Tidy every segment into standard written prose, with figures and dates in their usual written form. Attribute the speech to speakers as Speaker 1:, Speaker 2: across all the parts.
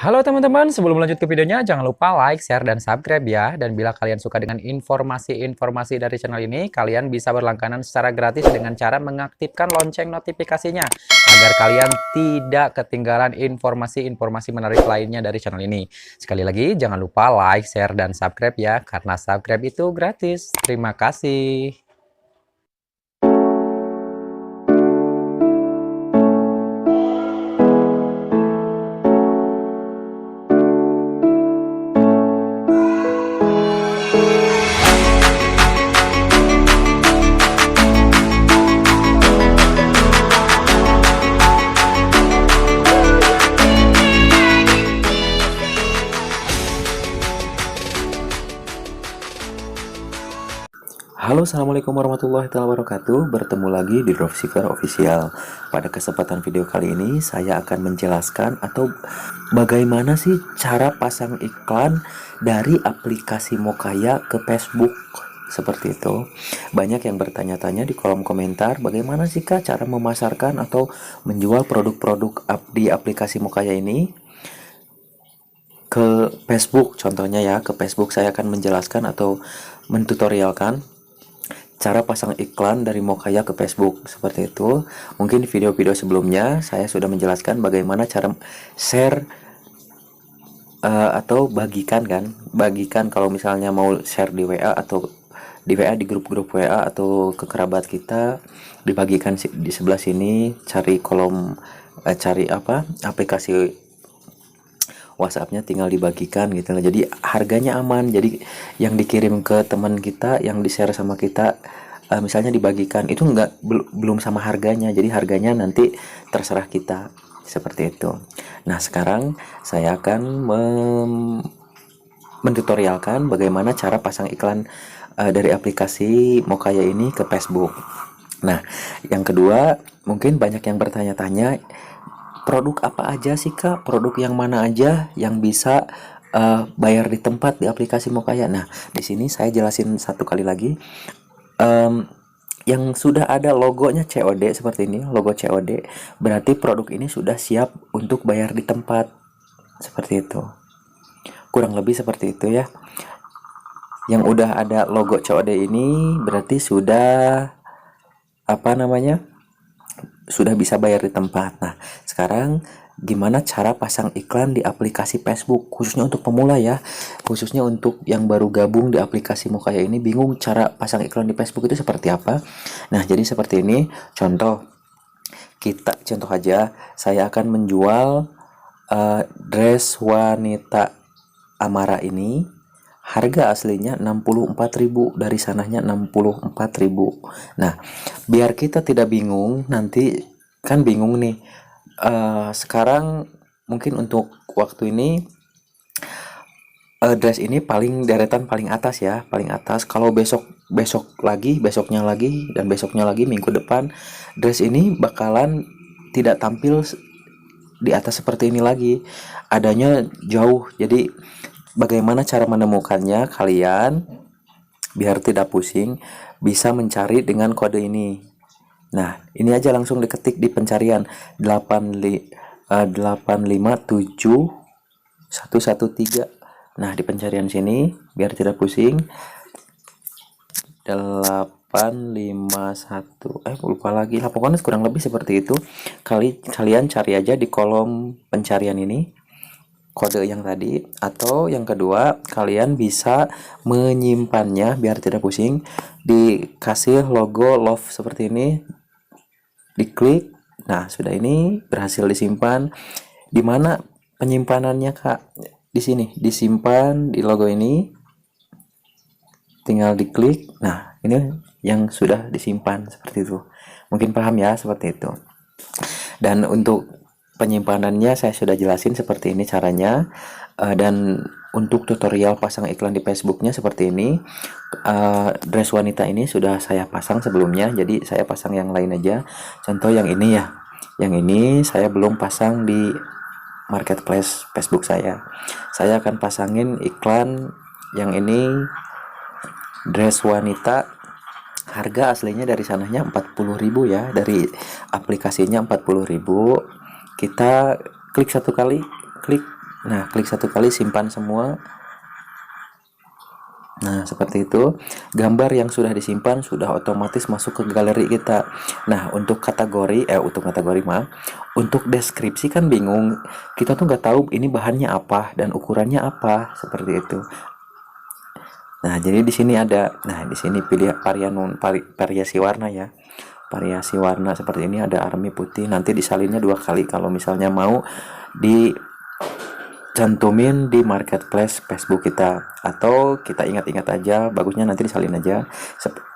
Speaker 1: Halo teman-teman, sebelum lanjut ke videonya, jangan lupa like, share, dan subscribe ya. Dan bila kalian suka dengan informasi-informasi dari channel ini, kalian bisa berlangganan secara gratis dengan cara mengaktifkan lonceng notifikasinya, agar kalian tidak ketinggalan informasi-informasi menarik lainnya dari channel ini. Sekali lagi, jangan lupa like, share, dan subscribe ya, karena subscribe itu gratis. Terima kasih.
Speaker 2: Halo, assalamualaikum warahmatullahi wabarakatuh. Bertemu lagi di Dropshipper Official. Pada kesempatan video kali ini, saya akan menjelaskan atau bagaimana sih cara pasang iklan dari aplikasi Mokaya ke Facebook. Seperti itu. Banyak yang bertanya-tanya di kolom komentar, bagaimana sih Kak cara memasarkan atau menjual produk-produk di aplikasi Mokaya ini ke Facebook. Contohnya ya, ke Facebook saya akan menjelaskan atau mentutorialkan cara pasang iklan dari Mokaya ke Facebook. Seperti itu. Mungkin di video-video sebelumnya saya sudah menjelaskan bagaimana cara share atau bagikan kalau misalnya mau share di WA atau di WA, di grup-grup WA atau ke kerabat kita, dibagikan di sebelah sini, cari kolom cari aplikasi WhatsAppnya, tinggal dibagikan gitu lah. Jadi harganya aman. Jadi yang dikirim ke teman kita, yang di-share sama kita, misalnya dibagikan itu belum sama harganya. Jadi harganya nanti terserah kita. Seperti itu. Nah, sekarang saya akan mentutorialkan bagaimana cara pasang iklan dari aplikasi Mokaya ini ke Facebook. Nah, yang kedua, mungkin banyak yang bertanya-tanya, produk apa aja sih Kak? Produk yang mana aja yang bisa bayar di tempat di aplikasi Mokaya? Nah, di sini saya jelasin satu kali lagi. Em, yang sudah ada logonya COD seperti ini, logo COD, berarti produk ini sudah siap untuk bayar di tempat. Seperti itu. Kurang lebih seperti itu ya. Yang udah ada logo COD ini berarti sudah apa namanya? Sudah bisa bayar di tempat. Nah, sekarang gimana cara pasang iklan di aplikasi Facebook, khususnya untuk pemula ya, khususnya untuk yang baru gabung di aplikasi Mokaya ini, bingung cara pasang iklan di Facebook itu seperti apa. Nah, jadi seperti ini contoh aja, saya akan menjual dress wanita Amara ini. Harga aslinya 64.000, dari sananya 64.000. Nah, biar kita tidak bingung, nanti kan bingung nih. Sekarang mungkin untuk waktu ini dress ini paling deretan paling atas ya, paling atas. Kalau besok lagi, besoknya lagi, dan besoknya lagi, minggu depan, dress ini bakalan tidak tampil di atas seperti ini lagi. Adanya jauh. Jadi bagaimana cara menemukannya? Kalian biar tidak pusing bisa mencari dengan kode ini. Nah, ini aja langsung diketik di pencarian 857 113. Nah, di pencarian sini biar tidak pusing 851 lupa lagi lah, pokoknya kurang lebih seperti itu. Kalian cari aja di kolom pencarian ini kode yang tadi, atau yang kedua kalian bisa menyimpannya biar tidak pusing, dikasih logo love seperti ini, diklik. Nah, sudah, ini berhasil disimpan. Di mana penyimpanannya Kak? Di sini disimpan di logo ini, tinggal diklik. Nah, ini yang sudah disimpan seperti itu. Mungkin paham ya, seperti itu. Dan untuk penyimpanannya saya sudah jelasin seperti ini caranya. Dan untuk tutorial pasang iklan di Facebooknya seperti ini. Dress wanita ini sudah saya pasang sebelumnya, jadi saya pasang yang lain aja. Contoh yang ini ya, yang ini saya belum pasang di marketplace Facebook saya. Saya akan pasangin iklan yang ini, dress wanita. Harga aslinya dari sananya 40.000 ya, dari aplikasinya 40.000. Kita klik satu kali, klik Nah, klik satu kali, simpan semua. Nah, seperti itu. Gambar yang sudah disimpan sudah otomatis masuk ke galeri kita. Nah, untuk kategori mah, untuk deskripsi kan bingung. Kita tuh nggak tahu ini bahannya apa dan ukurannya apa, seperti itu. Nah, jadi di sini ada, nah di sini pilih variasi warna ya. Variasi warna seperti ini, ada army putih. Nanti disalinnya 2 kali kalau misalnya mau di cantumin di marketplace Facebook kita, atau kita ingat-ingat aja, bagusnya nanti disalin aja.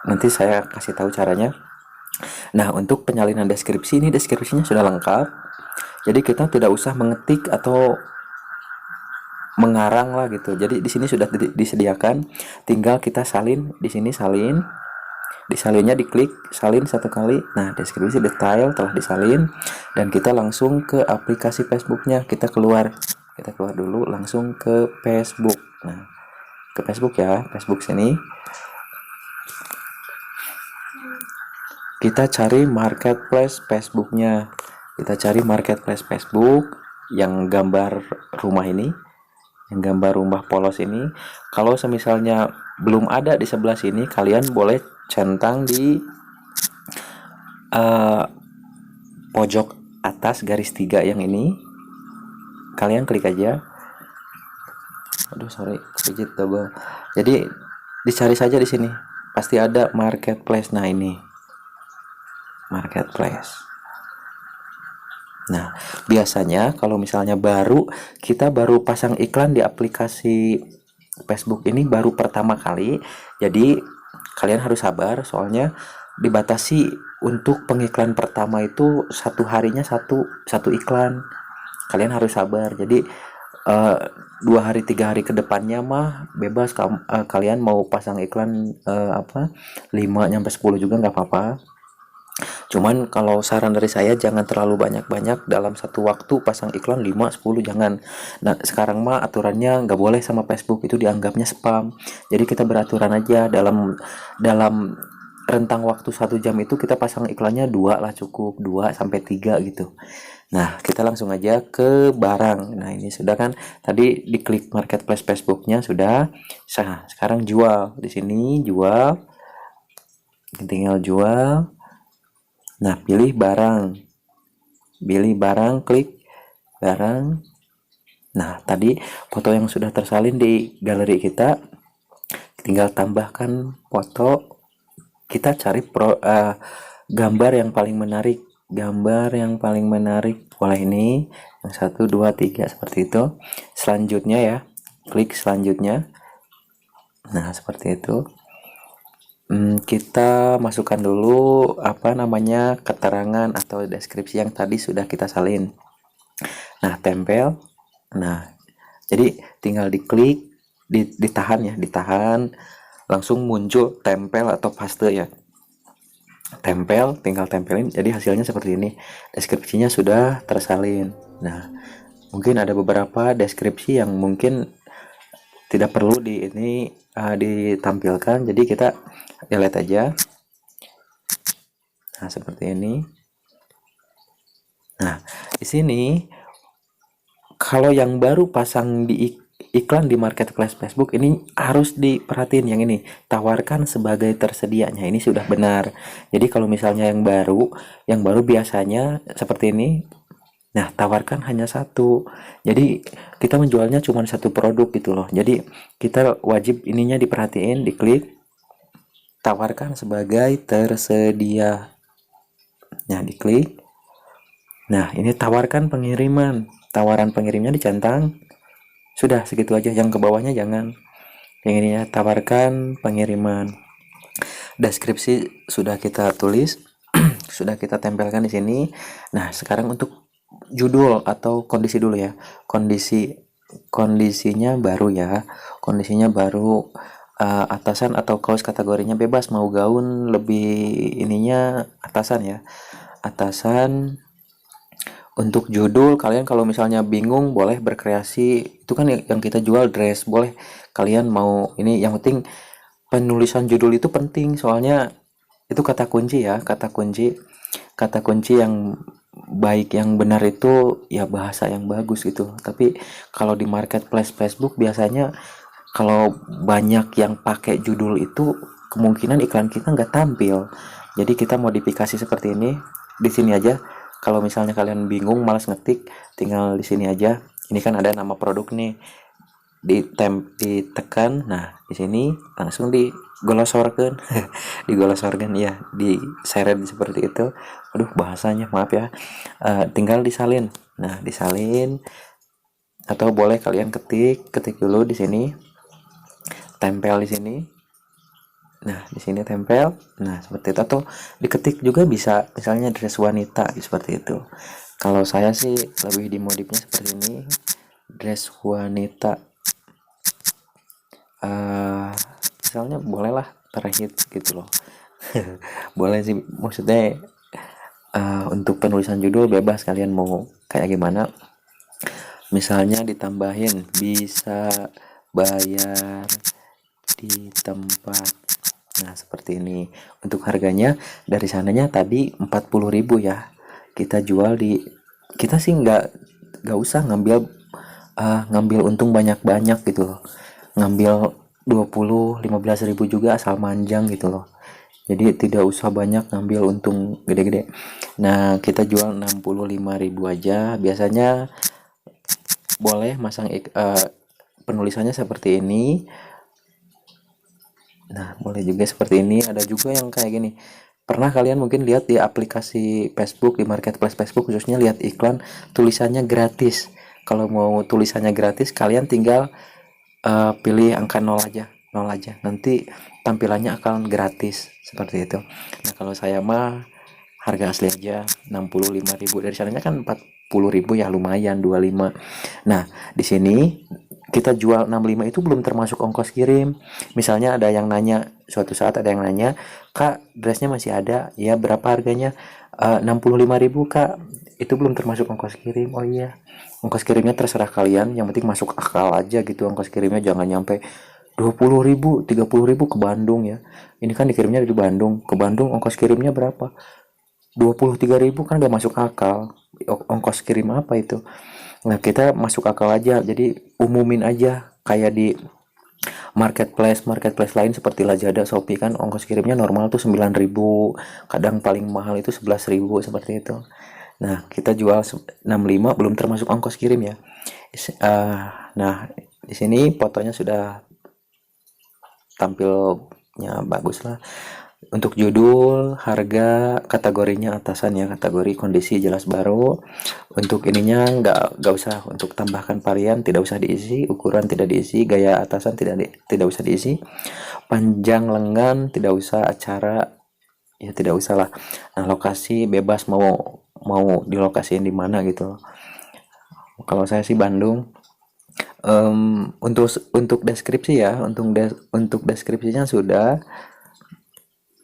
Speaker 2: Nanti saya kasih tahu caranya. Nah, untuk penyalinan deskripsi, ini deskripsinya sudah lengkap, jadi kita tidak usah mengetik atau mengarang lah gitu. Jadi di sini sudah disediakan, tinggal kita salin. Di sini salin, disalinnya diklik salin 1 kali. Nah, deskripsi detail telah disalin, dan kita langsung ke aplikasi Facebooknya. Kita keluar dulu, langsung ke Facebook. Nah, ke Facebook ya, Facebook sini kita cari marketplace Facebooknya. Kita cari marketplace Facebook yang gambar rumah ini, yang gambar rumah polos ini. Kalau semisalnya belum ada di sebelah sini, kalian boleh centang di pojok atas garis 3 yang ini. Kalian klik aja. Aduh, sorry, kejit double. Jadi dicari saja di sini, pasti ada marketplace. Nah, ini marketplace. Nah, biasanya kalau misalnya kita baru pasang iklan di aplikasi Facebook ini baru pertama kali, jadi kalian harus sabar, soalnya dibatasi untuk pengiklan pertama itu 1 harinya satu iklan. Kalian harus sabar. Jadi 2 hari 3 hari ke depannya mah bebas, kalian mau pasang iklan 5 sampai 10 juga nggak apa-apa. Cuman kalau saran dari saya, jangan terlalu banyak-banyak dalam satu waktu pasang iklan 5 10, jangan. Nah, sekarang mah aturannya nggak boleh sama Facebook, itu dianggapnya spam. Jadi kita beraturan aja, dalam rentang waktu 1 jam itu kita pasang iklannya 2 lah, cukup 2 sampai 3 gitu. Nah, kita langsung aja ke barang. Nah, ini sudah kan, tadi diklik marketplace Facebooknya sudah. Nah, sekarang jual. Di sini jual, tinggal jual. Nah, pilih barang, klik barang. Nah, tadi foto yang sudah tersalin di galeri kita, tinggal tambahkan foto. Kita cari gambar yang paling menarik. Boleh ini, yang 1 2 3 seperti itu. Selanjutnya ya, klik selanjutnya. Nah, seperti itu. Kita masukkan dulu keterangan atau deskripsi yang tadi sudah kita salin. Nah, tempel. Nah, jadi tinggal diklik, ditahan, langsung muncul tempel atau paste ya. Tempel, tinggal tempelin, jadi hasilnya seperti ini. Deskripsinya sudah tersalin. Nah, mungkin ada beberapa deskripsi yang mungkin tidak perlu ditampilkan, jadi kita delete aja. Nah, seperti ini. Nah, di sini kalau yang baru pasang di iklan di marketplace Facebook ini harus diperhatiin yang ini, tawarkan sebagai tersedianya. Ini sudah benar. Jadi kalau misalnya yang baru biasanya seperti ini. Nah, tawarkan hanya satu. Jadi kita menjualnya cuma satu produk gitu loh. Jadi kita wajib ininya diperhatiin, diklik tawarkan sebagai tersedia. Nah, diklik. Nah, ini tawarkan pengiriman. Tawaran pengirimnya dicentang. Sudah segitu aja, yang ke bawahnya jangan. Yang ininya tawarkan pengiriman. Deskripsi sudah kita tulis, sudah kita tempelkan di sini. Nah, sekarang untuk judul atau kondisi dulu ya. Kondisinya baru ya. Kondisinya baru, atasan atau kaos kategorinya bebas, mau gaun lebih ininya atasan ya. Atasan. Untuk judul, kalian kalau misalnya bingung boleh berkreasi. Itu kan yang kita jual dress, boleh kalian mau ini, yang penting penulisan judul itu penting, soalnya itu kata kunci ya, kata kunci yang baik yang benar itu ya bahasa yang bagus gitu. Tapi kalau di marketplace Facebook biasanya kalau banyak yang pakai judul itu kemungkinan iklan kita nggak tampil. Jadi kita modifikasi seperti ini di sini aja. Kalau misalnya kalian bingung malas ngetik, tinggal di sini aja. Ini kan ada nama produk nih, ditekan. Nah di sini langsung digolosorkan digolosorkan ya, diseret seperti itu. Aduh bahasanya maaf ya. Tinggal disalin. Nah disalin, atau boleh kalian ketik dulu di sini, tempel di sini. Nah di sini tempel. Nah seperti itu, atau diketik juga bisa, misalnya dress wanita seperti itu. Kalau saya sih lebih dimodifnya seperti ini, dress wanita. Misalnya bolehlah terhit gitu loh. Boleh sih, maksudnya untuk penulisan judul bebas kalian mau kayak gimana. Misalnya ditambahin bisa bayar di tempat. Nah seperti ini. Untuk harganya dari sananya tadi 40.000 ya, kita jual di, kita sih nggak usah ngambil untung banyak-banyak gitu loh, ngambil 15.000 juga asal manjang gitu loh. Jadi tidak usah banyak ngambil untung gede-gede. Nah kita jual 65.000 aja. Biasanya boleh masang penulisannya seperti ini. Nah boleh juga seperti ini. Ada juga yang kayak gini. Pernah kalian mungkin lihat di aplikasi Facebook, di marketplace Facebook khususnya, lihat iklan tulisannya gratis. Kalau mau tulisannya gratis, kalian tinggal pilih angka 0 aja, 0 aja. Nanti tampilannya akan gratis seperti itu. Nah, kalau saya mah harga asli aja 65.000. Dari sananya kan 40.000 ya, lumayan 25. Nah, di sini kita jual 65 itu belum termasuk ongkos kirim. Misalnya ada yang nanya, suatu saat ada yang nanya, "Kak, dressnya masih ada?" "Ya, berapa harganya?" 65.000 Kak. Itu belum termasuk ongkos kirim. Oh iya. Ongkos kirimnya terserah kalian, yang penting masuk akal aja gitu. Ongkos kirimnya jangan nyampe 20.000, 30.000 ke Bandung ya. Ini kan dikirimnya dari Bandung. Ke Bandung ongkos kirimnya berapa? 23.000 kan gak masuk akal. Ongkos kirim apa itu? Nah kita masuk akal aja, jadi umumin aja kayak di marketplace lain seperti Lazada, Shopee kan ongkos kirimnya normal tuh 9.000, kadang paling mahal itu 11.000 seperti itu. Nah kita jual 65 belum termasuk ongkos kirim ya. Nah di sini fotonya sudah tampilnya bagus lah. Untuk judul, harga, kategorinya atasan ya, kategori kondisi jelas baru. Untuk ininya nggak usah, untuk tambahkan varian tidak usah diisi, ukuran tidak diisi, gaya atasan tidak usah diisi, panjang lengan tidak usah, acara ya tidak usah lah. Nah lokasi bebas, mau dilokasiin di mana gitu. Kalau saya sih Bandung. Untuk deskripsi ya, untuk deskripsinya sudah.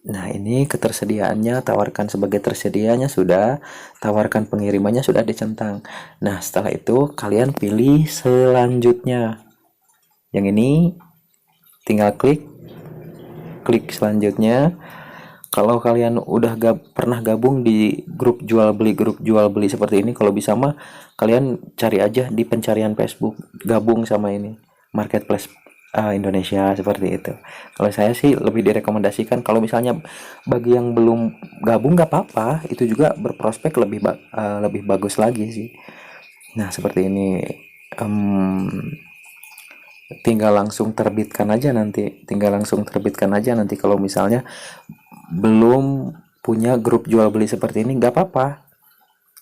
Speaker 2: Nah, ini ketersediaannya, tawarkan sebagai tersedianya sudah, tawarkan pengirimannya sudah dicentang. Nah, setelah itu kalian pilih selanjutnya. Yang ini tinggal klik selanjutnya. Kalau kalian udah pernah gabung di grup jual beli seperti ini, kalau bisa mah kalian cari aja di pencarian Facebook, gabung sama ini marketplace Indonesia seperti itu. Kalau saya sih lebih direkomendasikan, kalau misalnya bagi yang belum gabung nggak apa-apa, itu juga berprospek lebih bagus lagi sih. Nah seperti ini. Tinggal langsung terbitkan aja nanti kalau misalnya belum punya grup jual beli seperti ini, nggak apa-apa,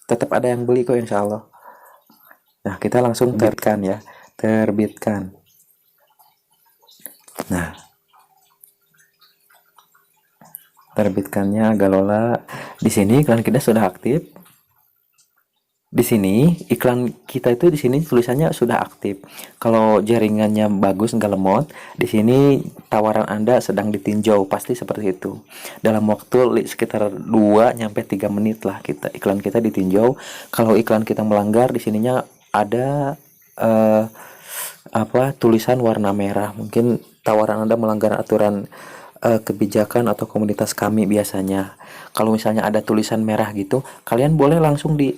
Speaker 2: tetap ada yang beli kok insya Allah. Nah kita langsung terbitkan. Nah terbitkannya Galola. Di sini iklan kita sudah aktif. Di sini iklan kita itu di sini tulisannya sudah aktif. Kalau jaringannya bagus nggak lemot, di sini tawaran Anda sedang ditinjau, pasti seperti itu. Dalam waktu sekitar 2-3 menit lah iklan kita ditinjau. Kalau iklan kita melanggar, di sininya ada tulisan warna merah. Mungkin tawaran Anda melanggar aturan kebijakan atau komunitas kami biasanya. Kalau misalnya ada tulisan merah gitu, kalian boleh langsung di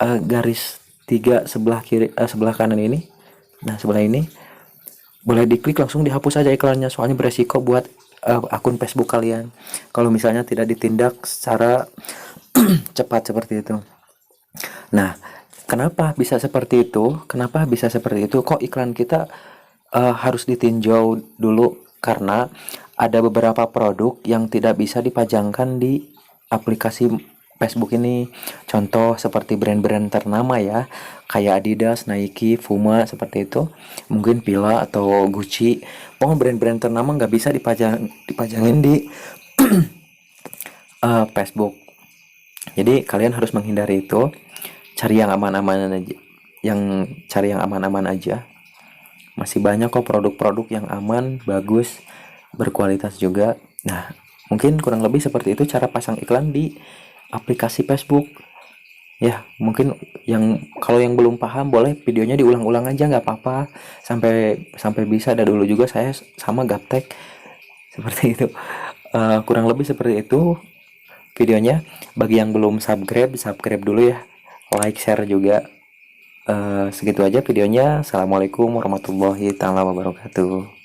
Speaker 2: garis 3 sebelah kiri, sebelah kanan ini. Nah, sebelah ini boleh diklik langsung dihapus aja iklannya, soalnya beresiko buat akun Facebook kalian kalau misalnya tidak ditindak secara cepat seperti itu. Nah, kenapa bisa seperti itu? Kenapa bisa seperti itu? Kok iklan kita harus ditinjau dulu? Karena ada beberapa produk yang tidak bisa dipajangkan di aplikasi Facebook ini. Contoh seperti brand-brand ternama ya, kayak Adidas, Nike, Puma seperti itu. Mungkin Fila atau Gucci. Pokoknya brand-brand ternama nggak bisa dipajangin di Facebook. Jadi kalian harus menghindari itu. Cari yang aman-aman aja. Cari yang aman-aman aja. Masih banyak kok produk-produk yang aman, bagus, berkualitas juga. Nah, mungkin kurang lebih seperti itu cara pasang iklan di aplikasi Facebook. Ya, mungkin kalau yang belum paham boleh videonya diulang-ulang aja nggak apa-apa sampai sampai bisa. Ada dulu juga saya sama gaptek seperti itu. Kurang lebih seperti itu videonya. Bagi yang belum subscribe dulu ya. Like, share juga. Segitu aja videonya. Assalamualaikum warahmatullahi taala wabarakatuh.